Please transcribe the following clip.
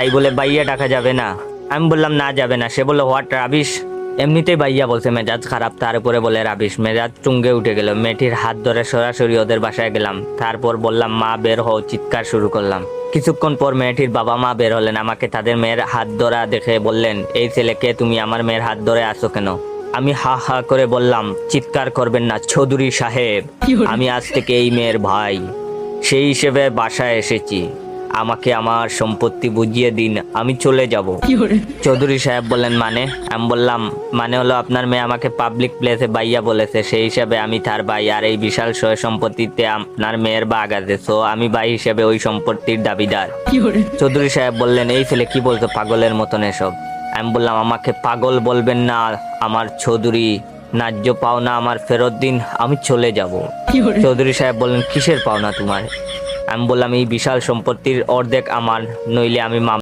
তাই বলে বাইয়া ডাকা যাবে না? আমি বললাম না যাবে না। সে বললো হোয়াট রাবিশ। এমনিতেই বাইয়া বলছে মেজাজ খারাপ, তার উপরে বলে রাবিশ। মেজাজ চুঙ্গে উঠে গেল। মেয়েটির হাত ধরে সরাসরি ওদের বাসায় গেলাম। তারপর বললাম মা বের হও, চিৎকার শুরু করলাম। কিছুক্ষণ পর মেয়েটির বাবা মা বের হলেন। আমাকে তাদের মেয়ের হাত ধরা দেখে বললেন, এই ছেলেকে তুমি আমার মেয়ের হাত ধরে আসো কেন? আমি হা হা করে বললাম, চিৎকার করবেন না চৌধুরী সাহেব, আমি আজ থেকে এই মেয়ের ভাই, সেই হিসেবে বাসায় এসেছি, আমাকে আমার সম্পত্তি বুঝিয়ে দিন, আমি চলে যাব। চৌধুরী সাহেব বললেন মানে? আমি বললাম মানে হলো আপনার মেয়ে আমাকে পাবলিক প্লেসে বাইয়া বলেছে, সেই হিসাবে আমি তার ভাই, আর এই বিশাল সয় সম্পত্তিতে আপনার মেয়ের ভাগ আছে, সো আমি ভাই হিসেবে ওই সম্পত্তির দাবিদার। চৌধুরী সাহেব বললেন, এই ছেলে কি বলতো পাগলের মতন এসব? আমি বললাম আমাকে পাগল বলবেন না, আমার চৌধুরী ন্যায্য পাওনা আমার ফেরত দিন, আমি চলে যাব। চৌধুরী সাহেব বললেন কিসের পাওনা তোমার? আমি বললাম এই বিশাল সম্পত্তির অর্ধেক আমার, নইলে আমি